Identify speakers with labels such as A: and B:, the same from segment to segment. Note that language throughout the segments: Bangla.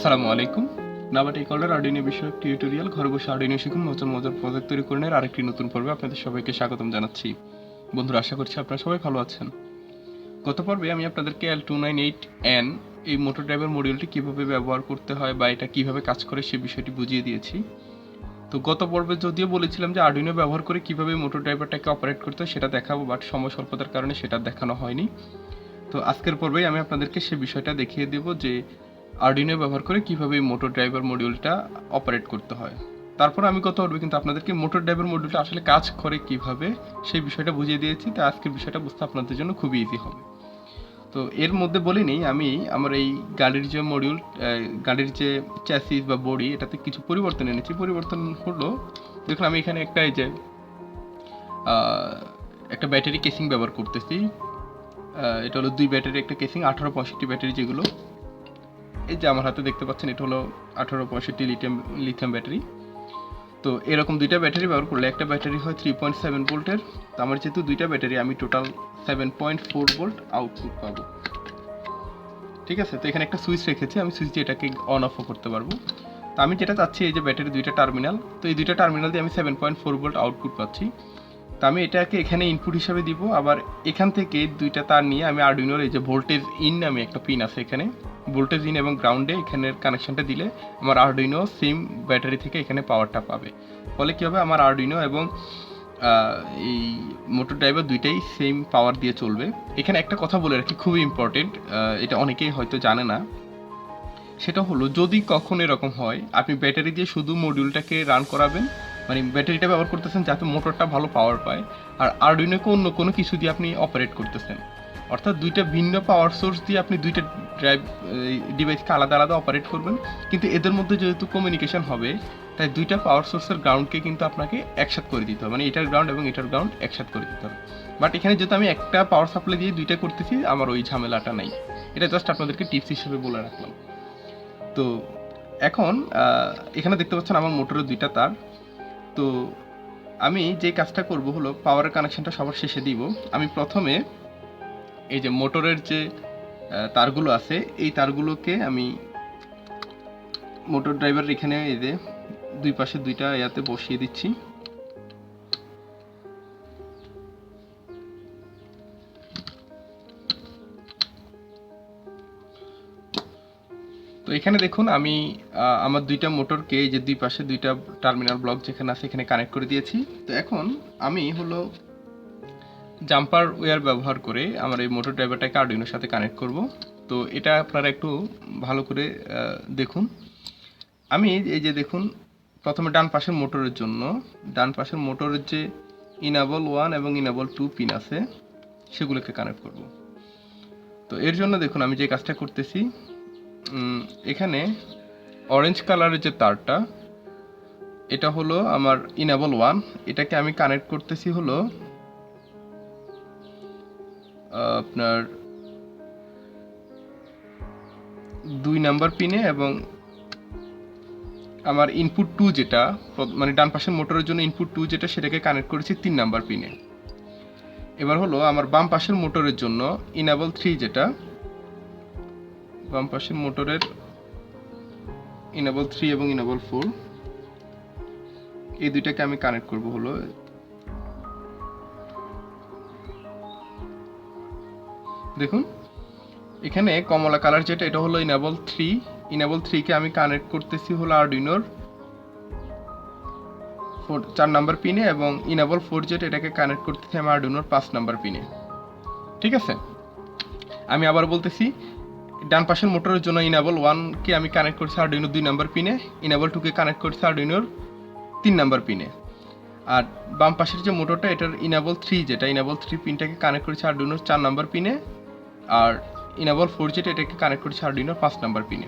A: আসসালামু আলাইকুম। নাভাটেকলের আর্ডিনো বিষয়ক টিউটোরিয়াল ঘরে বসে আর্ডিনো শিখুন মজার মজার প্রজেক্ট তৈরি করে আরেকটি নতুন পর্বে আপনাদের সবাইকে স্বাগতম জানাচ্ছি। বন্ধুরা, আশা করছি আপনারা সবাই ভালো আছেন। গত পর্বে আমি আপনাদেরকে L298N এই মোটর ড্রাইভার মডিউলটি কীভাবে ব্যবহার করতে হয় বা এটা কীভাবে কাজ করে সে বিষয়টি বুঝিয়ে দিয়েছি। তো গত পর্বে যদিও বলেছিলাম যে আর্ডিনো ব্যবহার করে কীভাবে মোটর ড্রাইভারটাকে অপারেট করতে হয় সেটা দেখাবো, বাট সময় স্বল্পতার কারণে সেটা দেখানো হয়নি। তো আজকের পর্বেই আমি আপনাদেরকে সে বিষয়টা দেখিয়ে দেবো যে আর্ডিনো ব্যবহার করে কীভাবে মোটর ড্রাইভার মডিউলটা অপারেট করতে হয়। তারপর আমি কথা বলবো কিন্তু আপনাদেরকে মোটর ড্রাইভার মডিউলটা আসলে কাজ করে কিভাবে সেই বিষয়টা বুঝিয়ে দিয়েছি, তাই আজকের বিষয়টা বুঝতে আপনাদের জন্য খুবই ইজি হবে। তো এর মধ্যে বলে নিই, আমি আমার এই গাড়ির যে মডিউল, গাড়ির যে চ্যাসিস বা বডি, এটাতে কিছু পরিবর্তন এনেছি। পরিবর্তন হলো, দেখুন আমি এখানে একটা এই যে একটা ব্যাটারি কেসিং ব্যবহার করতেছি। এটা হলো 2 ব্যাটারি একটা কেসিং, 1865 ব্যাটারি যেগুলো এই যে আমার হাতে দেখতে পাচ্ছেন, এটা হলো 1865 লিথিয়াম ব্যাটারি। তো এরকম দুইটা ব্যাটারি ব্যবহার করলে একটা ব্যাটারি হয় 3.7 ভোল্টের। তো আমার যেহেতু দুইটা ব্যাটারি, আমি টোটাল 7.4 ভোল্ট আউটপুট পাবো। ঠিক আছে, তো এখানে একটা সুইচ রেখেছি, আমি সুইচ দিয়ে এটাকে অন অফও করতে পারবো। তো আমি যেটা চাচ্ছি, এই যে ব্যাটারি দুইটা টার্মিনাল, তো এই দুইটা টার্মিনাল দিয়ে আমি 7.4 ভোল্ট আউটপুট পাচ্ছি। তো আমি এটাকে এখানে ইনপুট হিসাবে দিব। আবার এখান থেকে দুইটা তার নিয়ে আমি আর্ডিনোর এই যে ভোল্টেজ ইন নামে একটা পিন আছে, এখানে ভোল্টেজ ইন এবং গ্রাউন্ডে এখানের কানেকশনটা দিলে আমার আর্ডিনো সেম ব্যাটারি থেকে এখানে পাওয়ারটা পাবে। ফলে কী হবে, আমার আর্ডিনো এবং এই মোটর ড্রাইভার দুইটাই সেম পাওয়ার দিয়ে চলবে। এখানে একটা কথা বলে রাখি, খুবই ইম্পর্টেন্ট, এটা অনেকেই হয়তো জানে না। সেটা হলো, যদি কখন এরকম হয় আপনি ব্যাটারি দিয়ে শুধু মডিউলটাকে রান করাবেন, মানে ব্যাটারিটা ব্যবহার করতেছেন যাতে মোটরটা ভালো পাওয়ার পায়, আর আর্ডিনোকে অন্য কোনো কিছু দিয়ে আপনি অপারেট করতেছেন, অর্থাৎ দুইটা ভিন্ন পাওয়ার সোর্স দিয়ে আপনি দুইটা ডিভাইসকে আলাদা আলাদা অপারেট করবেন, কিন্তু এদের মধ্যে যেহেতু কমিউনিকেশন হবে, তাই দুইটা পাওয়ার সোর্সের গ্রাউন্ডকে কিন্তু আপনাকে একসাথে করে দিতে হবে, মানে এটার গ্রাউন্ড এবং এটার গ্রাউন্ড একসাথে করে দিতে হবে। বাট এখানে যেহেতু আমি একটা পাওয়ার সাপ্লাই দিয়ে দুইটা করতেছি, আমার ওই ঝামেলাটা নাই। এটা জাস্ট আপনাদেরকে টিপস হিসেবে বলে রাখলাম। তো এখন এখানে দেখতে পাচ্ছেন আমার মোটরের দুইটা তার। তো আমি যে কাজটা করব হলো, পাওয়ারের কানেকশনটা সবার শেষে দিব। আমি প্রথমে এই যে মোটরের যে তারগুলো আছে, এই তারগুলোকে আমি মোটর ড্রাইভার এখানে এই যে দুই পাশে দুইটা ইয়াতে বসিয়ে দিচ্ছি। তো এখানে দেখুন আমি আমার দুইটা মোটরকে এই যে দুই পাশে দুইটা টার্মিনাল ব্লক যেখানে আছে এখানে কানেক্ট করে দিয়েছি। তো এখন আমি হলো জাম্পার ওয়্যার ব্যবহার করে আমার এই মোটর ড্রাইভারটাকে আর্ডিনোর সাথে কানেক্ট করব। তো এটা আপনারা একটু ভালো করে দেখুন। আমি এই যে দেখুন, প্রথমে ডান পাশের মোটরের জন্য ডান পাশের মোটরের যে ইনাবল 1 এবং ইনাবল 2 পিন আছে সেগুলোকে কানেক্ট করব। তো এর জন্য দেখুন আমি যে কাজটা করতেছি, এখানে অরেঞ্জ কালারের যে তারটা, এটা হলো আমার ইনাবল 1, এটাকে আমি কানেক্ট করতেছি হলো আপনার 2 নাম্বার পিনে, এবং আমার ইনপুট 2 যেটা, মানে ডান পাশের মোটরের জন্য ইনপুট 2 যেটা, সেটাকে কানেক্ট করেছি 3 নাম্বার পিনে। এবার হলো আমার বাম পাশের মোটরের জন্য ইনাবল 3 যেটা, বাম পাশের মোটরের ইনাবল 3 এবং ইনাবল 4, এই দুইটাকে আমি কানেক্ট করব হলো, দেখুন এখানে কমলা কালার যেটা, এটা হলো ইনাবল 3। ইনাবল 3 কে আমি কানেক্ট করতেছি হলো আর্ডিনোর 4 নাম্বার পিনে, এবং ইনাবল 4 যেটা, এটাকে কানেক্ট করতেছি আমি আর্ডিনোর 5 নাম্বার পিনে। ঠিক আছে, আমি আবার বলতেছি, ডান পাশের মোটরের জন্য ইনাবল 1 কে আমি কানেক্ট করছি আর্ডিনোর 2 নাম্বার পিনে, ইনাবল 2 কে কানেক্ট করছি আর্ডিনোর 3 নাম্বার পিনে, আর বাম পাশের যে মোটরটা, এটার ইনাবল 3 যেটা, ইনাবল 3 পিনটাকে কানেক্ট করেছি আর্ডিনোর 4 নাম্বার পিনে, আর ইনাবল 4 যেটা, এটাকে কানেক্ট করেছি আর্ডিনোর 5 নাম্বার পিনে।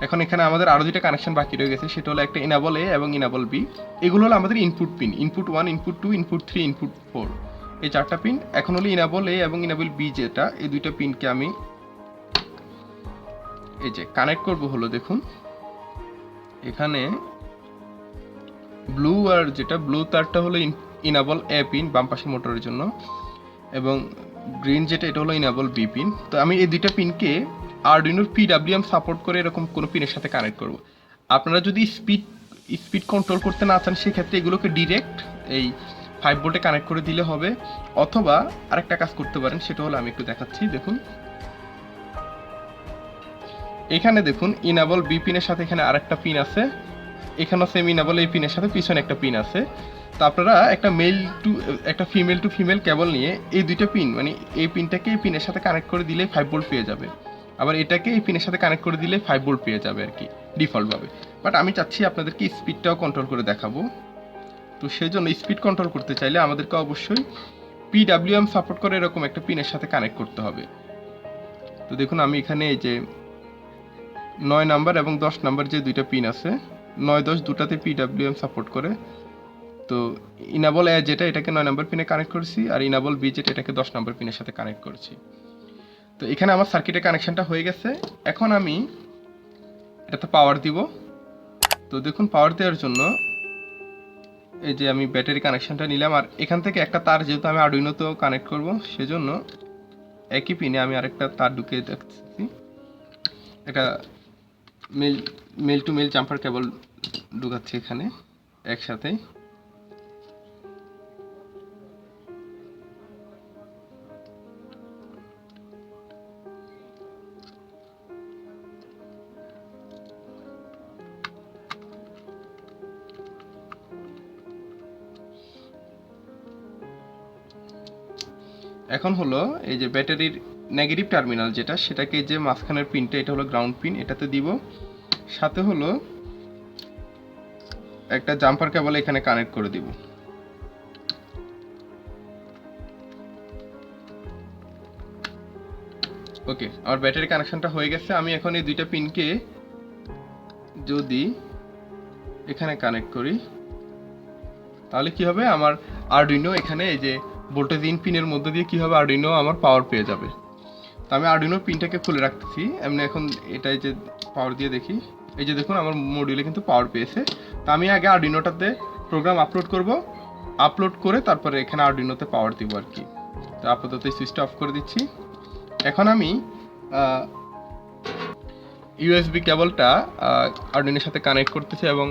A: এখন এখানে আমাদের আরও দুইটা কানেকশন বাকি রয়ে গেছে, সেটা হলো একটা ইনাবল এ এবং ইনাবল বি। এগুলো হলো আমাদের input pin, input 1, input 2, input 3, input 4, এই 4টা পিন। এখন হলো ইনাবল এ এবং ইনাবল বি যেটা, এই দুইটা পিনকে আমি এই যে কানেক্ট করব হলো, দেখুন এখানে ব্লু আর যেটা, ব্লু তারটা হলো ইনাবল এ পিন বাম পাশে মোটরের জন্য, এবং গ্রিন যেটা, এটা হলো ইনাবল বি পিন। তো আমি এই দুইটা পিনকে আরডুইনোর পিডাব্লিউএম সাপোর্ট করে এরকম কোনো পিনের সাথে কানেক্ট করব। আপনারা যদি স্পিড কন্ট্রোল করতে না চান সেক্ষেত্রে এগুলোকে ডিরেক্ট এই 5 ভোল্টে কানেক্ট করে দিলে হবে, অথবা আরেকটা কাজ করতে পারেন, সেটা হলো আমি একটু দেখাচ্ছি। দেখুন এখানে দেখুন ইনাবল বি পিনের সাথে এখানে আরেকটা পিন আছে, এখানেও সেম ইনাবল এই পিনের সাথে পিছনে একটা পিন আছে। তো আপনারা একটা ফিমেল টু ফিমেল কেবল নিয়ে এই দুইটা পিন, মানে এই পিনটাকে এই পিনের সাথে কানেক্ট করে দিলে 5 ভোল্ট পেয়ে যাবে, আবার এটাকে এই পিনের সাথে কানেক্ট করে দিলে 5 ভোল্ট পেয়ে যাবে আর কি ডিফল্টভাবে। বাট আমি চাচ্ছি আপনাদেরকে স্পিডটাও কন্ট্রোল করে দেখাবো। তো সেই জন্য স্পিড কন্ট্রোল করতে চাইলে আমাদেরকে অবশ্যই পিডাব্লিউএম সাপোর্ট করে এরকম একটা পিনের সাথে কানেক্ট করতে হবে। তো দেখুন আমি এখানে এই যে 9 নাম্বার এবং 10 নাম্বার যে দুইটা পিন আছে, 9-10 দুটাতে পিডাব্লিউএম সাপোর্ট করে। তো ইনাবল এ যেটা, এটাকে 9 নাম্বার পিনে কানেক্ট করছি, আর ইনাবল বি যেটা, এটাকে 10 নাম্বার পিনের সাথে কানেক্ট করছি। তো এখানে আমার সার্কিটের কানেকশনটা হয়ে গেছে। এখন আমি এটাতে পাওয়ার দিব। তো দেখুন পাওয়ার দেওয়ার জন্য এই যে আমি ব্যাটারি কানেকশনটা নিলাম, আর এখান থেকে একটা তার যেহেতু আমি আরডুইনোতেও কানেক্ট করব, সেজন্য একই পিনে আমি আরেকটা তার ঢুকিয়ে দেখছি। এটা মেল টু মেল জাম্পার কেবল ঢুকাচ্ছি এখানে একসাথে। এখন হলো এই যে ব্যাটারির নেগেটিভ টার্মিনাল যেটা, সেটাকে যে মাঝখানের পিনটা, এটা হলো গ্রাউন্ড পিন, এটাতে দিব। সাথে হলো একটা জাম্পার কেবল এখানে কানেক্ট করে দিব। ওকে, আমার ব্যাটারি কানেকশনটা হয়ে গেছে। আমি এখন এই দুইটা পিনকে যদি এখানে কানেক্ট করি তাহলে কি হবে, আমার আরডুইনো এখানে এই যে ভোল্টেজ ইন পিনের মধ্যে দিয়ে কি হবে, আরডুইনো আমার পাওয়ার পেয়ে যাবে। তো আমি আরডুইনো পিনটাকে খুলে রাখতেছি এমনি। এখন এটাই যে পাওয়ার দিয়ে দেখি, এই যে দেখুন আমার মডিউলে কিন্তু পাওয়ার পেয়েছে। তো আমি আগে আরডুইনোটাতে প্রোগ্রাম আপলোড করে তারপরে এখানে আরডুইনোতে পাওয়ার দিব আর কি। তো আপাতত এই সুইচটা অফ করে দিচ্ছি। এখন আমি ইউএসবি কেবলটা আরডুইনোর সাথে কানেক্ট করতেছি, এবং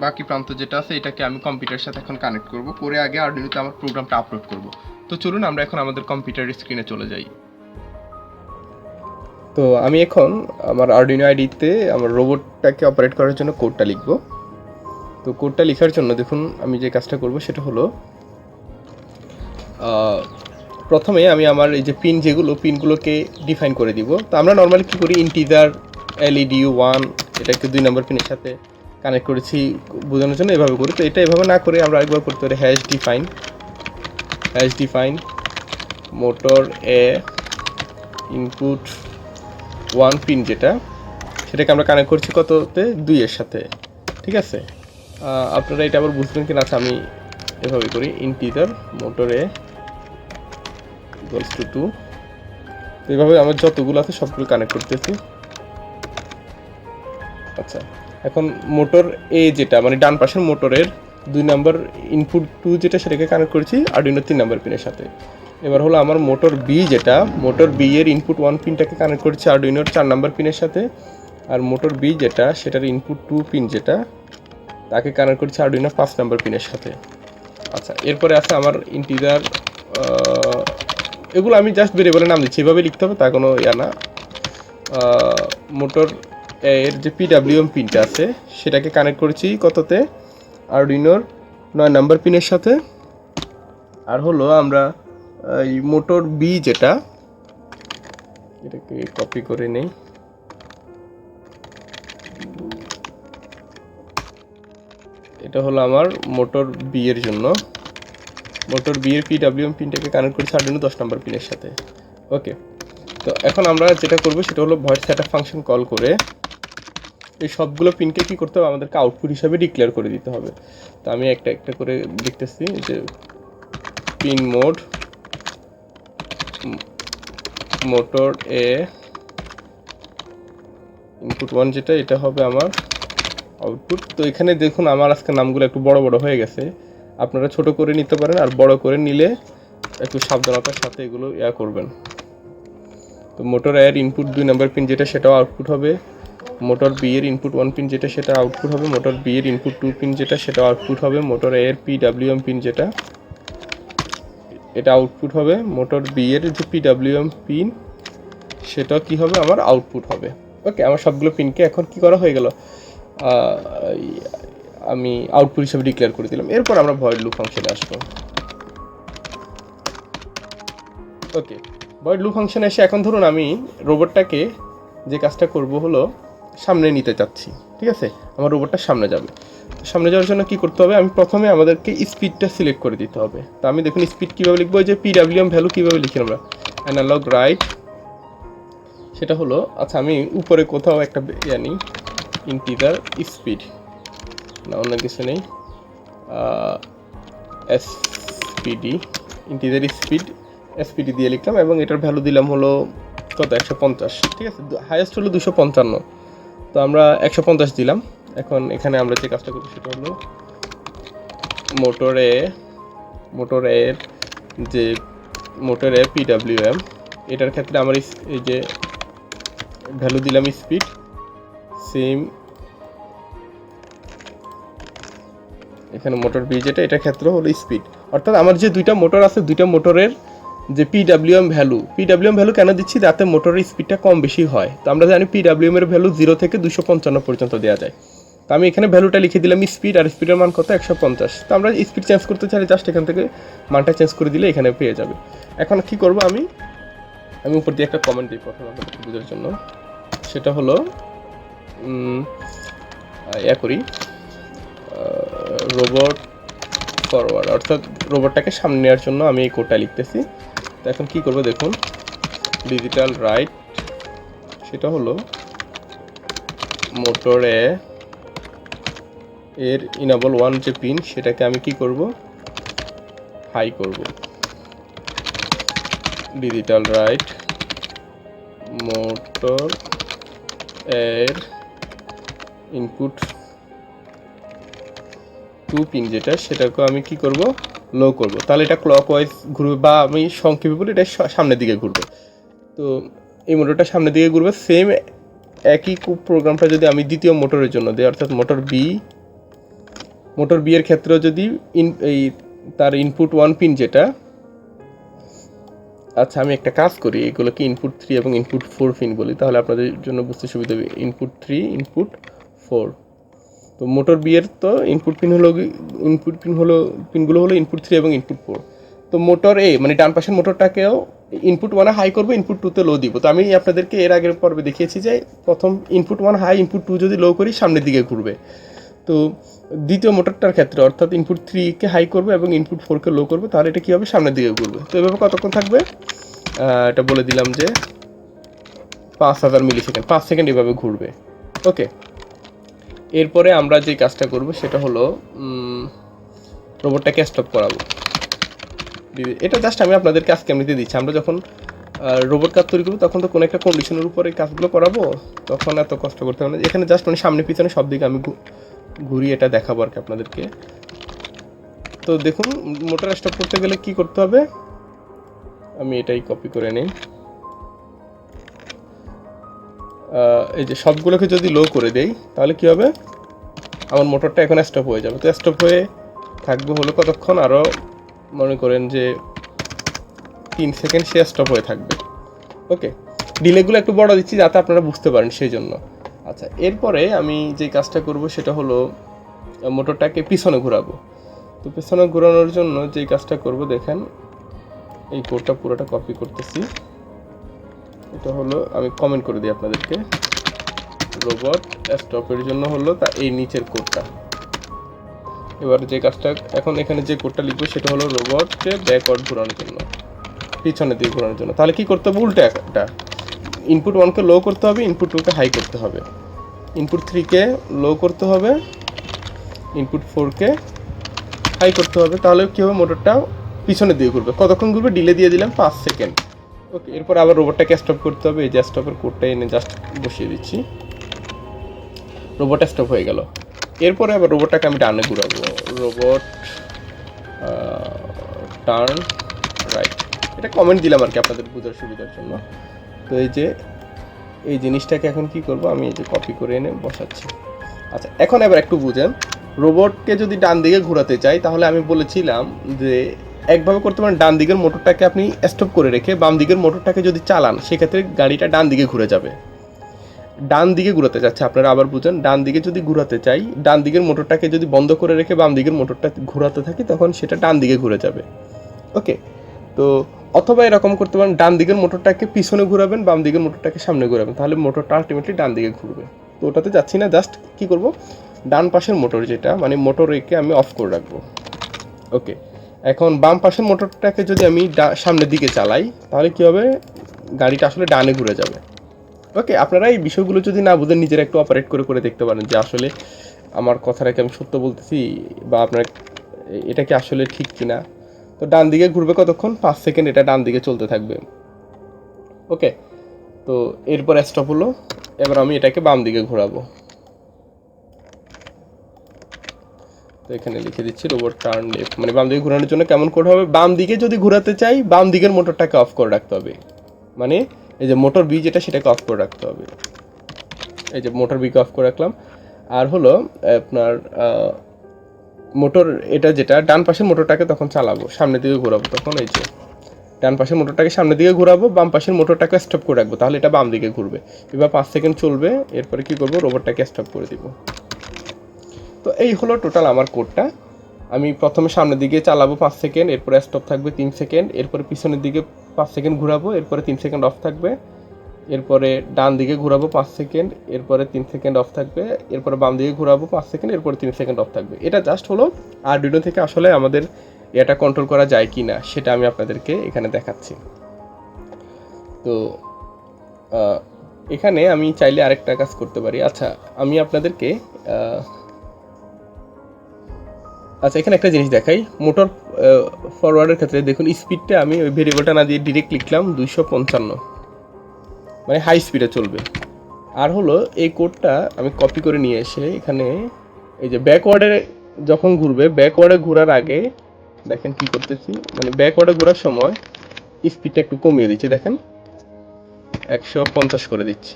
A: বাকি প্রান্ত যেটা আছে এটাকে আমি কম্পিউটারের সাথে এখন কানেক্ট করব, করে আগে আরডুইনোতে আমার প্রোগ্রামটা আপলোড করব। তো চলুন আমরা এখন আমাদের কম্পিউটারের স্ক্রিনে চলে যাই। তো আমি এখন আমার আরডুইনো আইডিতে আমার রোবটটাকে অপারেট করার জন্য কোডটা লিখব। তো কোডটা লেখার জন্য দেখুন আমি যে কাজটা করব সেটা হলো, প্রথমে আমি আমার এই যে পিনগুলোকে ডিফাইন করে দিব। তো আমরা নর্মালি কী করি, ইন্টিজার LED1 এটাকে 2 নম্বর পিনের সাথে কানেক্ট করেছি বোঝানোর জন্য এভাবে করি। তো এটা এভাবে না করে আমরা আরেকবার করতে পারি হ্যাশ ডিফাইন মোটর এ ইনপুট 1 পিন যেটা, সেটাকে আমরা কানেক্ট করছি কততে, 2 এর সাথে। ঠিক আছে, আপনারা এটা আবার বুঝবেন কিনা, আচ্ছা আমি এভাবে করি, integer motor A equals to 2। তো এইভাবে আমার যতগুলো আছে সবগুলো কানেক্ট করতেছি। আচ্ছা, এখন মোটর এ যেটা, মানে ডান পাশের মোটরের 2 নাম্বার ইনপুট 2 যেটা, সেটাকে কানেক্ট করেছি আরডুইনো 3 নাম্বার পিনের সাথে। এবার হলো আমার মোটর বি যেটা, মোটর বি এর ইনপুট 1 পিনটাকে কানেক্ট করেছি আরডুইনোর 4 নাম্বার পিনের সাথে, আর মোটর বি যেটা, সেটার ইনপুট 2 পিন যেটা, তাকে কানেক্ট করেছি আরডুইনো 5 নাম্বার পিনের সাথে। আচ্ছা, এরপরে আছে আমার ইন্টিজার, এগুলো আমি জাস্ট ভেরিয়েবলের নাম দিচ্ছি, এভাবে লিখতে হবে তা কোনো ইয়া না। মোটর এর যে পিডাব্লিউএম পিনটা আছে সেটাকে কানেক্ট করেছি কততে, আরডুইনোর 9 নাম্বার পিনের সাথে। আর হলো আমরা এই মোটর বি যেটা, এটাকে কপি করে নেই, এটা হলো আমার মোটর বি এর জন্য, মোটর বি এর পিডাব্লিউএম পিনটাকে কানেক্ট করেছি আরডুইনো 10 নাম্বার পিনের সাথে। ওকে, তো এখন আমরা যেটা করবো সেটা হলো ভয়েস সেটআপ ফাংশন কল করে এই সবগুলো পিনকে কী করতে হবে, আমাদেরকে আউটপুট হিসাবে ডিক্লেয়ার করে দিতে হবে। তো আমি একটা একটা করে দেখতেছি যে পিন মোড মোটর এ ইনপুট 1 যেটা, এটা হবে আমার আউটপুট। তো এখানে দেখুন আমার আজকে নামগুলো একটু বড় বড় হয়ে গেছে, আপনারা ছোট করে নিতে পারেন, আর বড় করে নিলে একটু সাবধানতার সাথে এগুলো করবেন। তো মোটর এর ইনপুট 2 নম্বর পিন যেটা সেটাও আউটপুট হবে, মোটর বি এর ইনপুট 1 পিন যেটা সেটা আউটপুট হবে, মোটর বি এর ইনপুট 2 পিন যেটা সেটা আউটপুট হবে, মোটর এ এর পিডব্লিউএম পিন যেটা এটা আউটপুট হবে, মোটর বি এর যে পিডব্লিউএম পিন সেটা কি হবে আমার আউটপুট হবে। ওকে, আমার সবগুলো পিনকে এখন কি করা হয়ে গেল, আমি আউটপুট হিসেবে ডিক্লেয়ার করে দিলাম। এরপর আমরা ভয়েড লুপ ফাংশনে আসবো। ওকে, ভয়েড লুপ ফাংশনে এসে এখন ধরুন আমি রোবটটাকে যে কাজটা করব হলো সামনে নিতে চাচ্ছি, ঠিক আছে, আমার রোবটটা সামনে যাবে। তো সামনে যাওয়ার জন্য কী করতে হবে, আমি প্রথমে আমাদেরকে স্পিডটা সিলেক্ট করে দিতে হবে। তো আমি দেখুন স্পিড কীভাবে লিখবো, যে পিডব্লিউএম ভ্যালু কীভাবে লিখি আমরা, অ্যানালগ রাইট, সেটা হলো, আচ্ছা আমি উপরে কোথাও একটা নিই, ইন্টিজার স্পিড, না অন্য কিছু নেই, এসপিডি, ইন্টিজার স্পিড এসপিডি দিয়ে লিখলাম এবং এটার ভ্যালু দিলাম হলো কত, 150, ঠিক আছে, হাইয়েস্ট হলো 255, তো আমরা 150 দিলাম। এখন এখানে আমরা যে কাজটা করবো সেটা হলো মোটরে পিডব্লিউএম, এটার ক্ষেত্রে আমার এই যে ভ্যালু দিলাম স্পিড, সেম এখানে মোটর বি যেটা এটার ক্ষেত্রে হলো স্পিড, অর্থাৎ আমার যে দুইটা মোটর আছে দুইটা মোটরের যে পিডব্লিউএম ভ্যালু কেন দিচ্ছি, যাতে মোটরের স্পিডটা কম বেশি হয়। তো আমরা জানি পিডব্লিউএম এর ভ্যালু 0 থেকে 255 পর্যন্ত দেওয়া যায়। তো আমি এখানে ভ্যালুটা লিখে দিলাম স্পিড, আর স্পিডের মান কত, 150। তো আমরা স্পিড চেঞ্জ করতে চাই, জাস্ট এখান থেকে মানটা চেঞ্জ করে দিলে এখানে পেয়ে যাবে। এখন কি করব, আমি উপর দিয়ে একটা কমেন্ট দিই প্রথমে আপনাদের বোঝার জন্য, সেটা হলো করি রোবট ফরওয়ার্ড, অর্থাৎ রোবটটাকে সামনে নেওয়ার জন্য আমি এই কোডটা লিখতেছি। তো এখন কী করবো দেখুন, ডিজিটাল রাইট, সেটা হলো মোটরে এর ইনেবল 1 যে পিন সেটাকে আমি কি করব, হাই করব, ডিজিটাল রাইট মোটর এর ইনপুট 2 পিন যেটা সেটাকে আমি কি করব, লো করব। তাহলে এটা ক্লকওয়াইজ ঘুরবে, বা আমি সংক্ষেপে বলি এটা সামনের দিকে ঘুরবে। তো এই মোটরটা সামনের দিকে ঘুরবে। সেম একই প্রোগ্রামটা যদি আমি দ্বিতীয় মোটরের জন্য দিই, অর্থাৎ মোটর বি এর ক্ষেত্রেও যদি তার ইনপুট 1 পিন যেটা, আচ্ছা আমি একটা কাজ করি, এগুলোকে ইনপুট 3 এবং ইনপুট 4 পিন বলি, তাহলে আপনাদের জন্য বুঝতে সুবিধা হবে। ইনপুট 3 ইনপুট 4, তো মোটর বি এর তো পিনগুলো হলো ইনপুট 3 এবং ইনপুট 4। তো মোটর এ মানে ডান পাশের মোটরটাকেও ইনপুট 1 হাই করবো, ইনপুট 2 তে লো দিব। তো আমি আপনাদেরকে এর আগের পর্বে দেখিয়েছি যে প্রথম ইনপুট 1 হাই, ইনপুট 2 যদি লো করি সামনের দিকে ঘুরবে। তো দ্বিতীয় মোটরটার ক্ষেত্রে অর্থাৎ ইনপুট 3 কে হাই করবে এবং ইনপুট 4 কে লো করবে, তাহলে এটা কী হবে, সামনের দিকে ঘুরবে। তো এভাবে কতক্ষণ থাকবে, এটা বলে দিলাম যে 5000 মিলি সেকেন্ড, 5 সেকেন্ড এভাবে ঘুরবে। ওকে, এরপরে আমরা যে কাজটা করব সেটা হলো রোবটটাকে স্টপ করাবো। এটা জাস্ট আমি আপনাদেরকে আজকে এমনিতে দিচ্ছি। আমরা যখন রোবট কাজ তৈরি করবো তখন তো কোনো একটা কন্ডিশনের উপরে কাজগুলো করাবো, তখন এত কষ্ট করতে হবে না। এখানে জাস্ট মানে সামনে পিছনে সব দিকে আমি ঘুরিয়ে এটা দেখাবো আর কি আপনাদেরকে। তো দেখুন মোটর স্টপ করতে গেলে কি করতে হবে, আমি এটাই কপি করে নিই। এই যে সবগুলোকে যদি লো করে দেই তাহলে কি হবে, আমার মোটরটা এখন স্টপ হয়ে যাবে। তো স্টপ হয়ে থাকবে হলো কতক্ষণ, আরও মনে করেন যে 3 সেকেন্ড সে স্টপ হয়ে থাকবে। ওকে, ডিলেগুলো একটু বড় দিচ্ছি যাতে আপনারা বুঝতে পারেন সেই জন্য। আচ্ছা, এরপরে আমি যে কাজটা করব সেটা হলো মোটরটাকে পিছনে ঘোরাবো। তো পিছনে ঘোরানোর জন্য যে কাজটা করব দেখেন, এই কোডটা পুরোটা কপি করতেছি। এটা হলো আমি কমেন্ট করে দিই আপনাদেরকে, রোবট স্টপের জন্য হলো তা এই নিচের কোডটা। এবার যে কাজটা এখন এখানে যে কোডটা লিখবো সেটা হলো রোবটকে ব্যাকওয়ার্ড ঘোরানোর জন্য, পিছনের দিকে ঘোরানোর জন্য। তাহলে কি করতে হবে, উল্টো একটা ইনপুট 1 কে লো করতে হবে, ইনপুট 2 কে হাই করতে হবে, ইনপুট 3 কে লো করতে হবে, ইনপুট 4 কে হাই করতে হবে। তাহলে কী হবে, মোটরটা পিছনের দিকে ঘুরবে। কতক্ষণ ঘুরবে, ডিলে দিয়ে দিলাম 5 সেকেন্ড। ওকে, এরপর আবার রোবটটাকে স্টপ করতে হবে। এই যে স্টপের কোডটা এনে জাস্ট বসিয়ে দিচ্ছি, রোবট স্টপ হয়ে গেল। এরপরে আবার রোবটটাকে আমি ডানে ঘুরাবো, রোবট টার্ন রাইট, এটা কমেন্ট দিলাম আর কি আপনাদের বোঝার সুবিধার জন্য। তো এই জিনিসটাকে এখন কি করব, আমি এই যে কপি করে এনে বসাচ্ছি। আচ্ছা, এখন এবার একটু বুঝেন, রোবটকে যদি ডান দিকে ঘোরাতে চাই তাহলে আমি বলেছিলাম যে একভাবে করতে পারেন, ডান দিকের মোটরটাকে আপনি স্টপ করে রেখে বাম দিকের মোটরটাকে যদি চালান সেক্ষেত্রে গাড়িটা ডান দিকে ঘুরে যাবে। ডান দিকে ঘুরাতে চাচ্ছে, আপনারা আবার বুঝেন, ডান দিকে যদি ঘুরাতে চাই, ডান দিকের মোটরটাকে যদি বন্ধ করে রেখে বাম দিকের মোটরটা ঘোরাতে থাকি তখন সেটা ডান দিকে ঘুরে যাবে। ওকে, তো অথবা এরকম করতে পারেন, ডান দিকের মোটরটাকে পিছনে ঘুরাবেন, বাম দিকের মোটরটাকে সামনে ঘুরাবেন, তাহলে মোটরটা আলটিমেটলি ডান দিকে ঘুরবে। তো ওটাতে যাচ্ছি না, জাস্ট কি করব, ডান পাশের মোটর যেটা মানে মোটর একে আমি অফ করে রাখবো। ওকে, এখন বাম পাশের মোটরটাকে যদি আমি সামনের দিকে চালাই তাহলে কি হবে, গাড়িটা আসলে ডানে ঘুরে যাবে। ওকে, আপনারা এই বিষয়গুলো যদি না বুঝেন নিজেরা একটু অপারেট করে করে দেখতে পারেন যে আসলে আমার কথাটাকে আমি সত্য বলতেছি বা আপনার এটা কি আসলে ঠিক কিনা। তো ডান দিকে ঘুরবে কতক্ষণ, 5 সেকেন্ড এটা ডান দিকে চলতে থাকবে। ওকে, তো এরপর স্টপ হলো, এবার আমি এটাকে বাম দিকে ঘোরাবো। তো এখানে লিখে দিচ্ছি রোবট টার্ন লেফট, মানে বাম দিকে ঘোরানোর জন্য কেমন কোড হবে, বাম দিকে যদি ঘোরাতে চাই বাম দিকের মোটরটাকে অফ করে রাখতে হবে, মানে এই যে মোটর বি যেটা সেটাকে অফ করে রাখতে হবে। এই যে মোটর বিকে অফ করে রাখলাম। আর হলো আপনার মোটর এটা যেটা ডান পাশের মোটরটাকে তখন চালাবো, সামনের দিকে ঘোরাবো, তখন এই যে ডান পাশের মোটরটাকে সামনের দিকে ঘোরাবো, বাম পাশের মোটরটাকে স্টপ করে রাখবো, তাহলে এটা বাম দিকে ঘুরবে। এবার 5 সেকেন্ড চলবে, এরপরে কি করবো, রোবটটাকে স্টপ করে দিব। তো এই হলো টোটাল আমার কোডটা। আমি প্রথমে সামনের দিকে চালাবো 5 সেকেন্ড, এরপরে স্টপ থাকবে 3 সেকেন্ড, এরপরে পিছনের দিকে 5 সেকেন্ড ঘোরাবো, এরপরে 3 সেকেন্ড অফ থাকবে, এরপরে ডান দিকে ঘোরাবো 5 সেকেন্ড, এরপরে 3 সেকেন্ড অফ থাকবে, এরপরে বাম দিকে ঘোরাবো 5 সেকেন্ড, এরপরে 3 সেকেন্ড অফ থাকবে। এটা জাস্ট হলো আরডুইনো থেকে আসলে আমাদের এটা কন্ট্রোল করা যায় কি না সেটা আমি আপনাদেরকে এখানে দেখাচ্ছি। তো এখানে আমি চাইলে আরেকটা কাজ করতে পারি। আচ্ছা, আমি আপনাদেরকে আচ্ছা এখানে একটা জিনিস দেখাই, মোটর ফরওয়ার্ডের ক্ষেত্রে দেখুন স্পিডটা আমি ওই ভেরিয়েবলটা না দিয়ে ডিরেক্ট লিখলাম 255, মানে হাই স্পিডে চলবে। আর হলো এই কোডটা আমি কপি করে নিয়ে এসে এখানে এই যে ব্যাকওয়ার্ডে যখন ঘুরবে, ব্যাকওয়ার্ডে ঘোরার আগে দেখেন কি করতেছি, মানে ব্যাকওয়ার্ডে ঘোরার সময় স্পিডটা একটু কমিয়ে দিচ্ছি, দেখেন 150 করে দিচ্ছি।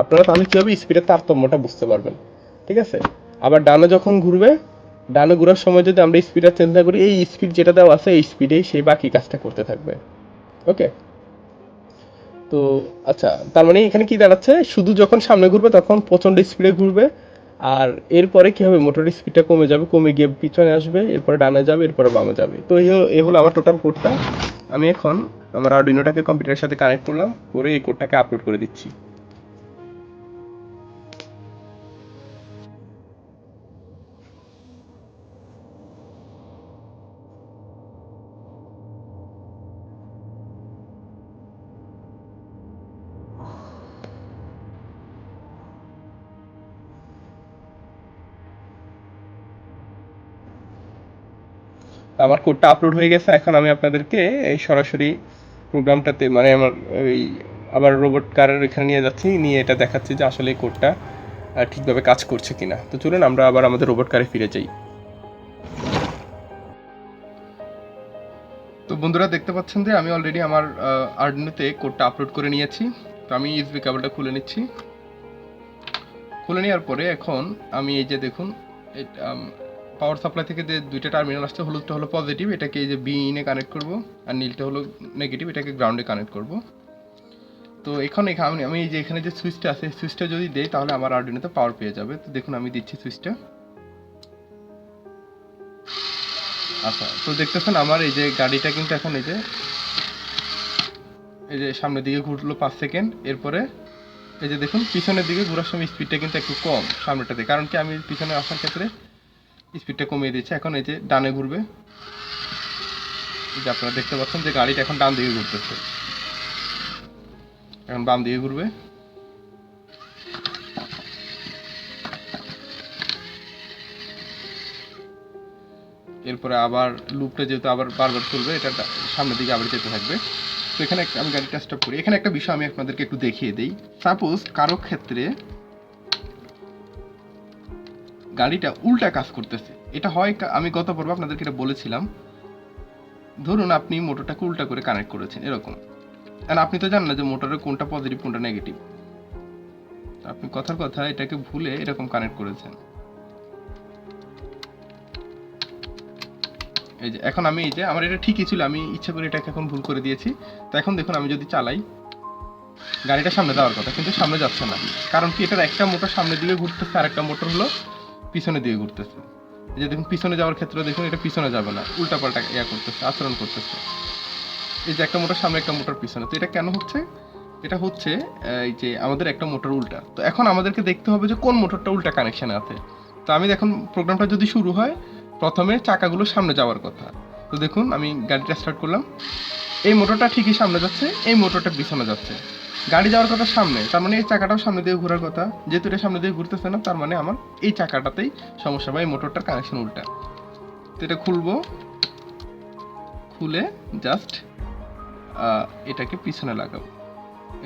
A: আপনারা তাহলে কী হবে, স্পিডের তারতম্যটা বুঝতে পারবেন। ঠিক আছে, আবার ডানে যখন ঘুরবে, ডানে ঘোরার সময় যদি আমরা স্পিডটা চেঞ্জ না করি, এই স্পিড যেটা দেওয়া আছে এই স্পিডেই সেই বাকি কাজটা করতে থাকবে। ওকে, তো আচ্ছা, তার মানে এখানে কি দাঁড়াচ্ছে, শুধু যখন সামনে ঘুরবে তখন প্রচণ্ড স্পিডে ঘুরবে, আর এরপরে কি হবে, মোটরের স্পিডটা কমে যাবে, কমে গিয়ে পিছনে আসবে, এরপরে ডানে যাবে, এরপরে বামে যাবে। তো এই হলো আমার টোটাল কোডটা। আমি এখন আমার আরডুইনোটাকে কম্পিউটারের সাথে কানেক্ট করলাম, করে এই কোডটাকে আপলোড করে দিচ্ছি। আমার কোডটা আপলোড হয়ে গেছে, এখন আমি আপনাদেরকে এই সরাসরি প্রোগ্রামটাতে মানে আমার ওই আবার রোবট কারের এখানে নিয়ে যাচ্ছি, নিয়ে এটা দেখাচ্ছি যে আসলে এই কোডটা ঠিকভাবে কাজ করছে কিনা। তো চলুন আমরা আবার আমাদের রোবট কারে ফিরে যাই। তো বন্ধুরা দেখতে পাচ্ছেন যে আমি অলরেডি আমার আরডুইনোতে কোডটা আপলোড করে নিয়েছি। তো আমি ইউএসবি কেবলটা খুলে নিচ্ছি। খুলে নেওয়ার পরে এখন আমি এই যে দেখুন পাওয়ার সাপ্লাই থেকে যে দুইটা টার্মিনাল আসছে, হলুদটা হলো পজিটিভ, এটাকে এই যে বি ইনে কানেক্ট করব, আর নীলটা হলো নেগেটিভ, এটাকে গ্রাউন্ডে কানেক্ট করব। তো এখন আমি এই যে এখানে যে সুইচটা আছে সুইচটা যদি দেই তাহলে আমার আরডুইনোতে পাওয়ার পেয়ে যাবে। তো দেখুন আমি দিচ্ছি সুইচটা। আচ্ছা, তো দেখতেছেন আমার এই যে গাড়িটা কিন্তু এখন এই যে সামনের দিকে ঘুরলো 5 সেকেন্ড, এরপরে এই যে দেখুন পিছনের দিকে ঘোরার সময় স্পিডটা কিন্তু একটু কম সামনেটাতে, কারণ কি আমি পিছনে আসার ক্ষেত্রে স্পিডটা কমিয়ে দিচ্ছি। এখন এই যে ডানে ঘুরবে, এই যে আপনারা দেখতে পাচ্ছেন যে গাড়িটা এখন ডান দিকে ঘুরতেছে, এখন বাম দিকে ঘুরবে। এরপরে আবার লুপটা যেহেতু আবার বারবার চলবে, এটা সামনের দিকে আবার যেতে থাকবে। তো এখানে আমি গাড়িটা স্টপ করি। এখানে একটা বিষয় আমি আপনাদেরকে একটু দেখিয়ে দিই। সাপোজ কারো ক্ষেত্রে গাড়িটা উল্টা কাজ করতেছে, এটা হয় আমি গত পর্বে আপনাদেরকে এটা বলেছিলাম। ধরুন আপনি মোটরটাকে উল্টা করে কানেক্ট করেছেন এরকম, আর আপনি তো জানেন না যে মোটরের কোনটা পজিটিভ কোনটা নেগেটিভ, আপনি কথার কথা এটাকে ভুলে এরকম কানেক্ট করেছেন। এই যে এখন আমি এই যে আমার এটা ঠিকই ছিল, আমি ইচ্ছা করে এটাকে এখন ভুল করে দিয়েছি। তো এখন দেখুন আমি যদি চালাই, গাড়িটা সামনে যাওয়ার কথা কিন্তু সামনে যাচ্ছে না। কারণ কি, এটার একটা মোটর সামনের দিকে ঘুরতেছে আর একটা মোটর হলো পিছনের দিকে ঘুরতেছে। এই যে দেখুন পিছনে যাওয়ার ক্ষেত্রে দেখুন এটা পিছনে যাবে না, উল্টাপাল্টা করতেছে, আচরণ করতেছে। এই যে একটা মোটর সামনে একটা মোটর পিছনে, তো এটা কেন হচ্ছে? এটা হচ্ছে এই যে আমাদের একটা মোটর উল্টা। তো এখন আমাদেরকে দেখতে হবে যে কোন মোটরটা উল্টা কানেকশানে আছে। তো আমি দেখুন প্রোগ্রামটা যদি শুরু হয়, প্রথমে চাকাগুলো সামনে যাওয়ার কথা। তো দেখুন আমি গাড়িটা স্টার্ট করলাম, এই মোটরটা ঠিকই সামনে যাচ্ছে, এই মোটরটা পিছনে যাচ্ছে। গাড়ি যাওয়ার কথা সামনে, তার মানে এই চাকাটাও সামনে দিয়ে ঘোরার কথা। যেহেতু এটা সামনে দিয়ে ঘুরতেছে না, তার মানে আমার এই চাকাটাতেই সমস্যা বা এই মোটরটার কানেকশন উল্টা। তো এটা খুলবো, খুলে জাস্ট এটাকে পিছনে লাগাবো।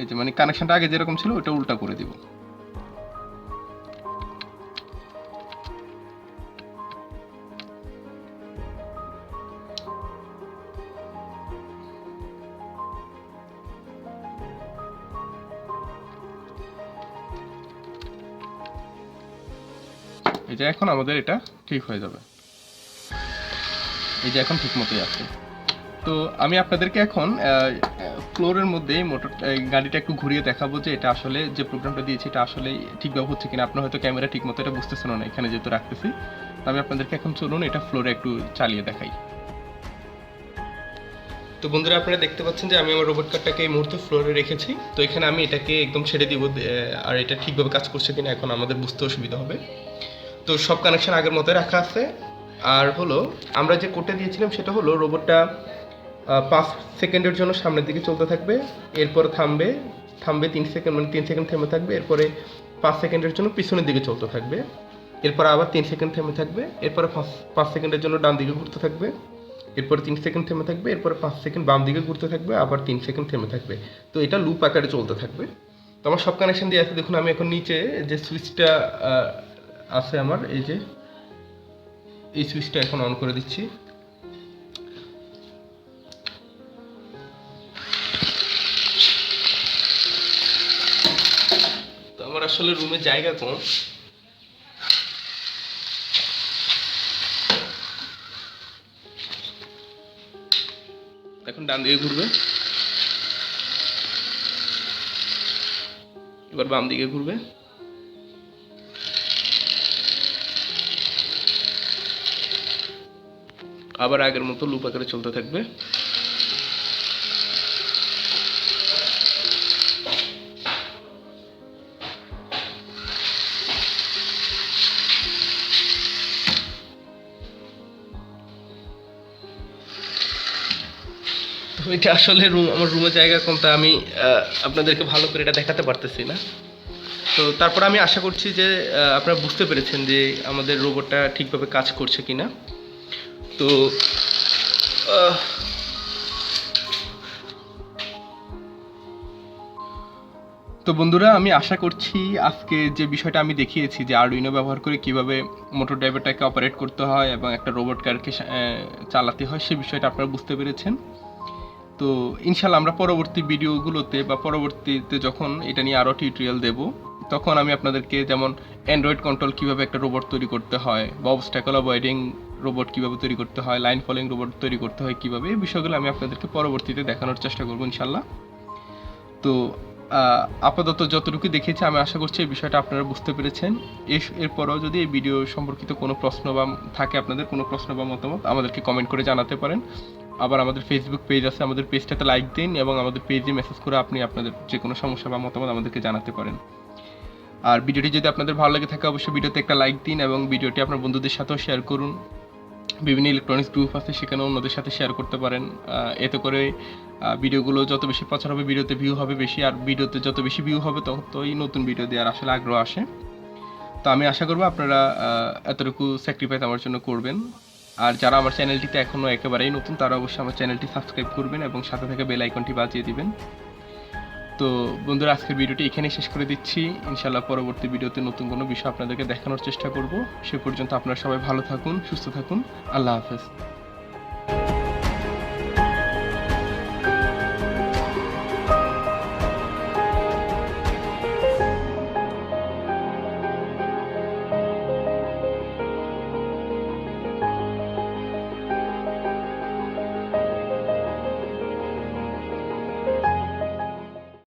A: এই যে মানে কানেকশনটা আগে যেরকম ছিল ওটা উল্টা করে দিব। এই যে এখন আমাদের এটা ঠিক হয়ে যাবে, এই যে এখন ঠিক মতোই আছে। তো আমি আপনাদেরকে এখন ফ্লোরের মধ্যে মোটর গাড়িটা একটু ঘুরিয়ে দেখাবো যে এটা আসলে যে প্রোগ্রামটা দিয়েছি এটা আসলে ঠিকভাবে হচ্ছে কিনা। আপনার হয়তো ক্যামেরা ঠিক মতো এটা বুঝতেছেন না এখানে যেহেতু রাখতেছি। তো আমি আপনাদেরকে এখন চলুন এটা ফ্লোরে একটু চালিয়ে দেখাই। তো বন্ধুরা আপনারা দেখতে পাচ্ছেন যে আমি আমার রোবট কারটাকে এই মুহূর্তে ফ্লোরে রেখেছি। তো এখানে আমি এটাকে একদম ছেড়ে দিব, আর এটা ঠিকভাবে কাজ করছে কিনা এখন আমাদের বুঝতে অসুবিধা হবে। তো সব কানেকশন আগের মতো রাখা আছে। আর হলো আমরা যে কোডটা দিয়েছিলাম সেটা হলো রোবটটা 5 সেকেন্ডের জন্য সামনের দিকে চলতে থাকবে, এরপর থামবে 3 সেকেন্ড, মানে 3 সেকেন্ড থেমে থাকবে, এরপরে 5 সেকেন্ডের জন্য পিছনের দিকে চলতে থাকবে, এরপর আবার 3 সেকেন্ড থেমে থাকবে, এরপরে 5 সেকেন্ডের জন্য ডান দিকে ঘুরতে থাকবে, এরপরে 3 সেকেন্ড থেমে থাকবে, এরপরে 5 সেকেন্ড বাম দিকে ঘুরতে থাকবে, আবার 3 সেকেন্ড থেমে থাকবে। তো এটা লুপ আকারে চলতে থাকবে। তো আমার সব কানেকশন দিয়ে আছে। দেখুন আমি এখন নিচে যে সুইচটা আছে আমার, এই যে এই সুইচটা এখন অন করে দিচ্ছি। তো আমার আসলে রুমে জায়গা কম, এখন ডান দিকে ঘুরবে, এবার বাম দিকে ঘুরবে, আবার আগের মতো লুপ আকারে চলতে থাকবে। তো এটা আসলে আমার রুমে জায়গা কম, তা আমি আপনাদেরকে ভালো করে এটা দেখাতে পারতেছি না। তো তারপর আমি আশা করছি যে আপনারা বুঝতে পেরেছেন যে আমাদের রোবটটা ঠিকভাবে কাজ করছে কিনা। তো তো বন্ধুরা আমি আশা করছি আজকে যে বিষয়টা আমি দেখিয়েছি যে আরডুইনো ব্যবহার করে কিভাবে মোটর ড্রাইভারটাকে অপারেট করতে হয় এবং একটা রোবট কারকে চালাতে হয় সেই বিষয়টা আপনারা বুঝতে পেরেছেন। তো ইনশাল্লাহ আমরা পরবর্তী ভিডিওগুলোতে বা পরবর্তীতে যখন এটা নিয়ে আরও টিউটোরিয়াল দেব, তখন আমি আপনাদেরকে যেমন অ্যান্ড্রয়েড কন্ট্রোল কীভাবে একটা রোবট তৈরি করতে হয় বা অবস্ট্যাকল অ্যাভয়েডিং রোবট কীভাবে তৈরি করতে হয়, লাইন ফলোয়িং রোবট তৈরি করতে হয় কীভাবে, এই বিষয়গুলো আমি আপনাদেরকে পরবর্তীতে দেখানোর চেষ্টা করবো ইনশাল্লাহ। তো আপাতত যতটুকু দেখেছি আমি আশা করছি এই বিষয়টা আপনারা বুঝতে পেরেছেন। এরপরও যদি এই ভিডিও সম্পর্কিত কোনো প্রশ্ন বা থাকে, আপনাদের কোনো প্রশ্ন বা মতামত আমাদেরকে কমেন্ট করে জানাতে পারেন। আবার আমাদের ফেসবুক পেজ আছে, আমাদের পেজটাতে লাইক দিন এবং আমাদের পেজে মেসেজ করে আপনি আপনাদের যে কোনো সমস্যা বা মতামত আমাদেরকে জানাতে পারেন। আর ভিডিওটি যদি আপনাদের ভালো লেগে থাকে অবশ্যই ভিডিওতে একটা লাইক দিন এবং ভিডিওটি আপনার বন্ধুদের সাথেও শেয়ার করুন। বিভিন্ন ইলেকট্রনিক্স গ্রুপ আছে, সেখানে অন্যদের সাথে শেয়ার করতে পারেন। এতে করে ভিডিওগুলো যত বেশি প্রচার হবে ভিডিওতে ভিউ হবে বেশি, আর ভিডিওতে যত বেশি ভিউ হবে ততই নতুন ভিডিও দেওয়ার আসলে আগ্রহ আসে। তো আমি আশা করবো আপনারা এতটুকু স্যাক্রিফাইস আমার জন্য করবেন। আর যারা আমার চ্যানেলটিতে এখনও একেবারেই নতুন তারা অবশ্যই আমার চ্যানেলটি সাবস্ক্রাইব করবেন এবং সাথে থেকে বেল আইকনটি বাজিয়ে দিবেন। তো বন্ধুরা আজকের ভিডিওটি এখানেই শেষ করে দিচ্ছি। ইনশাল্লাহ পরবর্তী ভিডিওতে নতুন কোনো বিষয় আপনাদেরকে দেখানোর চেষ্টা করব। সে পর্যন্ত আপনারা সবাই ভালো থাকুন, সুস্থ থাকুন। আল্লাহ হাফেজ।